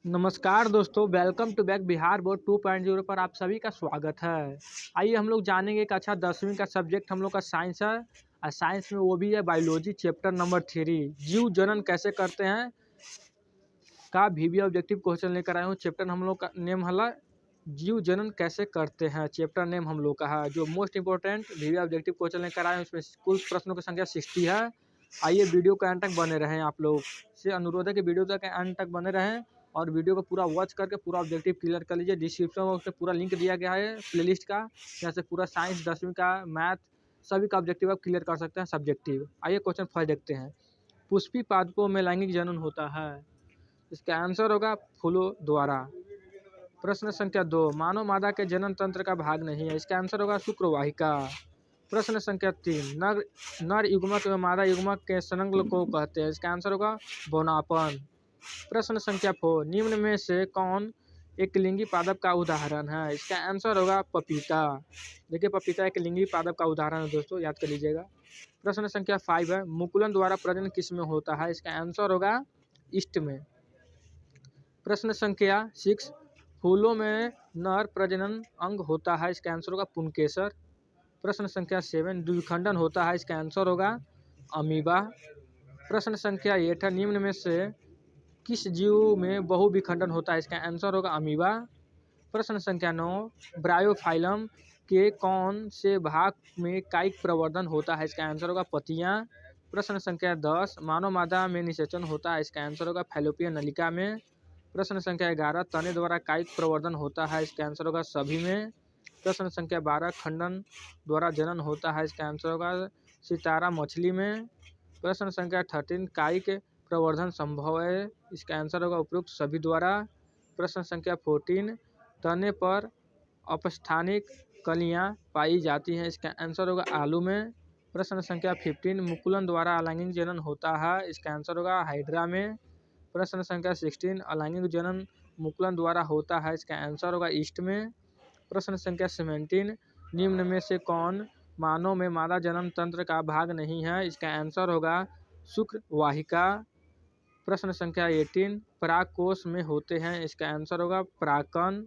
नमस्कार दोस्तों, welcome to back Bihar board 2.0 पर आप सभी का स्वागत है। आइए हम लोग जानेंगे एक अच्छा 10वीं का सब्जेक्ट हम लोग का साइंस है और साइंस में वो भी है बायोलॉजी चैप्टर नंबर 3 जीव जनन कैसे करते हैं का वीवीआई ऑब्जेक्टिव क्वेश्चन लेकर आया हूँ। चैप्टर हम लोग का नेम हला जीव जनन कैसे करते हैं, चैप्टर नेम हम लोग का है। जो most important VVI objective question लेकर आए हैं उसमें कुल प्रश्नों की संख्या 60 है। आइए वीडियो के अंत तक बने रहें। आप लोग से अनुरोध है कि वीडियो तक अंत तक बने रहें और वीडियो को पूरा वॉच करके पूरा ऑब्जेक्टिव क्लियर कर लीजिए। डिस्क्रिप्शन बॉक्स में पूरा लिंक दिया गया है प्लेलिस्ट का, जैसे पूरा साइंस 10वीं का मैथ सभी का ऑब्जेक्टिव आप क्लियर कर सकते हैं सब्जेक्टिव। आइए क्वेश्चन फर्स्ट देखते हैं। पुष्पी पादपों में लैंगिक जनन होता है, इसका आंसर होगा फूलों द्वारा। प्रश्न संख्या 2, मानव मादा के जनन तंत्र का भाग नहीं है, इसका आंसर होगा शुक्रवाहिका। प्रश्न संख्या 3, नर नर युग्मक एवं मादा युग्मक के संलग्न को कहते हैं, इसका आंसर होगा बौनापन। प्रश्न संख्या 4, निम्न में से कौन एक लिंगी पादप का उदाहरण है, इसका आंसर होगा पपीता। देखिए पपीता एक लिंगी पादप का उदाहरण है दोस्तों, याद कर लीजिएगा। प्रश्न संख्या 5 है, मुकुलन द्वारा प्रजनन किस में होता है, इसका आंसर होगा ईस्ट में। प्रश्न संख्या 6, फूलों में नर प्रजनन अंग होता है, इसका आंसर होगा पुंकेसर। प्रश्न संख्या 7, द्विखंडन होता है, इसका आंसर होगा अमीबा। प्रश्न संख्या 8 है, निम्न में से किस जीव में बहुविखंडन होता है, इसका आंसर होगा अमीबा। प्रश्न संख्या 9, ब्रायोफाइलम के कौन से भाग में कायिक प्रवर्धन होता है, इसका आंसर होगा पत्तियां। प्रश्न संख्या 10, मानव मादा में निषेचन होता है, इसका आंसर होगा फैलोपियन नलिका में। प्रश्न संख्या 11, तने द्वारा कायिक प्रवर्धन होता है, इसका आंसर होगा सभी में। प्रश्न संख्या 12, खंडन द्वारा जनन होता है, इसका आंसर होगा सितारा मछली में। प्रश्न संख्या 13, कायिक प्रवर्धन संभव है, इसका आंसर होगा उपयुक्त सभी द्वारा। प्रश्न संख्या 14, तने पर अपस्थानिक कलियां पाई जाती हैं, इसका आंसर होगा आलू में। प्रश्न संख्या 15, मुकुलन द्वारा अलैंगिक जनन होता है, इसका आंसर होगा हाइड्रा में। प्रश्न संख्या 16, अलैंगिक जनन मुकुलन द्वारा होता है, इसका आंसर होगा ईस्ट में। प्रश्न संख्या 17, निम्न में से कौन मानव में मादा जनन तंत्र का भाग नहीं है, इसका आंसर होगा शुक्रवाहिका। प्रश्न संख्या 18, परागकोश में होते हैं, इसका आंसर होगा परागकण।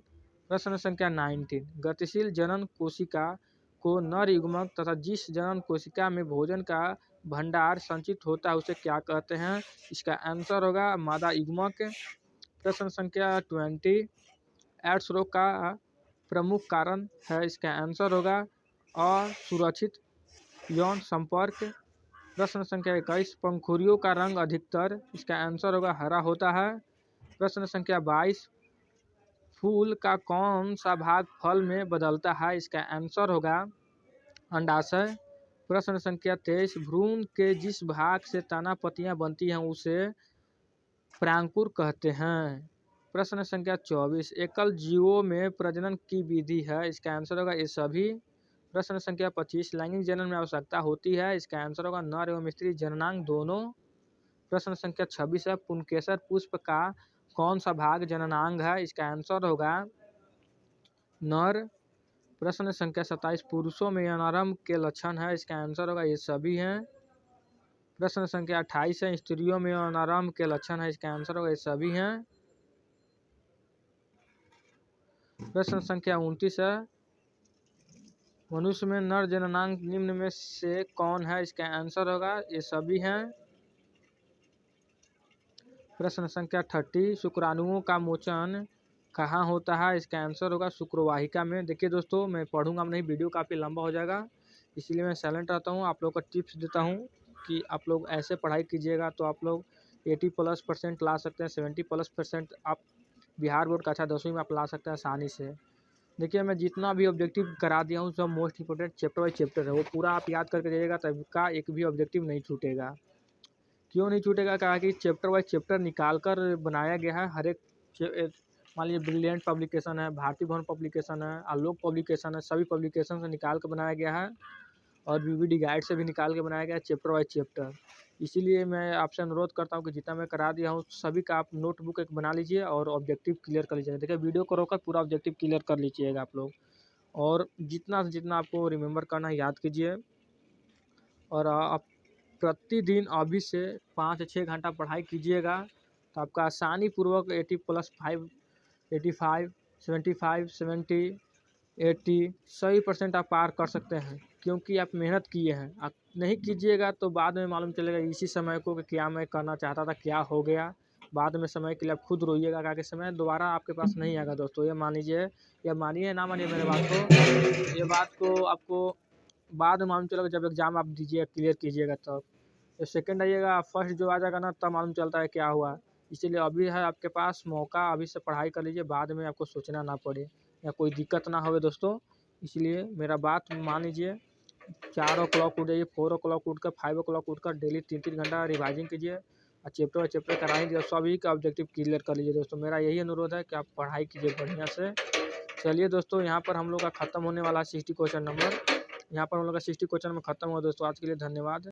प्रश्न संख्या 19, गतिशील जनन कोशिका को नर युग्मक तथा जिस जनन कोशिका में भोजन का भंडार संचित होता है उसे क्या कहते हैं, इसका आंसर होगा मादा युग्मक। प्रश्न संख्या 20, एड्स रोग का प्रमुख कारण है, इसका आंसर होगा असुरक्षित यौन संपर्क। प्रश्न संख्या 21, पंखुड़ियों का रंग अधिकतर, इसका आंसर होगा हरा होता है। प्रश्न संख्या 22, फूल का कौन सा भाग फल में बदलता है, इसका आंसर होगा अंडाशय। प्रश्न संख्या 23, भ्रूण के जिस भाग से तना पत्तियां बनती हैं उसे परांकुर कहते हैं। प्रश्न संख्या 24, एकल जीवों में प्रजनन की विधि है, इसका आंसर होगा ये सभी। प्रश्न संख्या 25, लैंगिक जनन में आवश्यकता होती है, इसका आंसर होगा नर एवं स्त्री जननांग दोनों। प्रश्न संख्या 26 है, पुंकेसर पुष्प का कौन सा भाग जननांग है, इसका आंसर होगा नर। प्रश्न संख्या 27, पुरुषों में अनारंभ के लक्षण है, इसका आंसर होगा ये सभी हैं। प्रश्न संख्या 28 है, स्त्रियों में अनारंभ के लक्षण है, इसका आंसर होगा ये सभी हैं। प्रश्न संख्या 29 है, मनुष्य में नर जननांग निम्न में से कौन है, इसका आंसर होगा ये सभी हैं। प्रश्न संख्या 30, शुक्राणुओं का मोचन कहाँ होता है, इसका आंसर होगा शुक्रवाहिका में। देखिए दोस्तों, मैं पढ़ूंगा नहीं, वीडियो काफ़ी लंबा हो जाएगा, इसीलिए मैं साइलेंट रहता हूँ। आप लोग का टिप्स देता हूँ कि आप लोग ऐसे पढ़ाई कीजिएगा तो आप लोग 80+% ला सकते हैं, 70+% आप बिहार बोर्ड का अच्छा 10वीं में आप ला सकते हैं आसानी से। देखिए मैं जितना भी ऑब्जेक्टिव करा दिया हूँ सब most important chapter wise chapter है, वो पूरा आप याद करके जाइएगा, तब का एक भी ऑब्जेक्टिव नहीं छूटेगा। क्यों नहीं छूटेगा, कहा कि चैप्टर वाइज चैप्टर निकाल कर बनाया गया है। हर एक मान लीजिए ब्रिलियंट पब्लिकेशन है, भारती भवन पब्लिकेशन है, आलोक पब्लिकेशन है, सभी पब्लिकेशन से निकाल कर बनाया गया है और बीवीडी गाइड से भी निकाल के बनाया गया है चैप्टर वाइज चैप्टर। इसीलिए मैं आपसे अनुरोध करता हूँ कि जितना मैं करा दिया हूँ सभी का आप नोटबुक एक बना लीजिए और ऑब्जेक्टिव क्लियर कर लीजिएगा। देखिए वीडियो को रोककर पूरा ऑब्जेक्टिव क्लियर कर लीजिएगा आप लोग, और जितना से जितना आपको रिमेंबर करना है याद कीजिए। और आप प्रतिदिन अभी से 5 से 6 घंटा पढ़ाई कीजिएगा तो आपका आसानी पूर्वक 80+5 85 75 70 80 100% आप पार कर सकते हैं, क्योंकि आप मेहनत किए हैं। आप नहीं कीजिएगा तो बाद में मालूम चलेगा इसी समय को कि क्या मैं करना चाहता था, क्या हो गया। बाद में समय के लिए आप खुद रोइएगा, क्या कि समय दोबारा आपके पास नहीं आएगा दोस्तों। ये मान लीजिए, या मानिए ना मानिए मेरे बात को, ये बात को आपको बाद में मालूम चलेगा जब एग्ज़ाम आप दीजिए, क्लियर कीजिएगा तब। तो सेकंड आइएगा, फर्स्ट जो आ जाएगा ना तब मालूम चलता है क्या हुआ। इसीलिए अभी है आपके पास मौका, अभी से पढ़ाई कर लीजिए, बाद में आपको सोचना ना पड़े या कोई दिक्कत ना हो दोस्तों। इसलिए मेरा बात मान लीजिए, 4 o'clock उठ जाइए, 4 o'clock उठकर 5 o'clock उठकर डेली 3-3 घंटा रिवाइजिंग कीजिए और चैप्टर कराई दिए, सभी का ऑब्जेक्टिव क्लियर कर लीजिए दोस्तों। मेरा यही अनुरोध है कि आप पढ़ाई कीजिए बढ़िया से। चलिए दोस्तों, यहाँ पर हम लोग का ख़त्म होने वाला है 60 क्वेश्चन नंबर। यहाँ पर हम लोग का 60 क्वेश्चन में ख़त्म हुआ दोस्तों। आज के लिए धन्यवाद।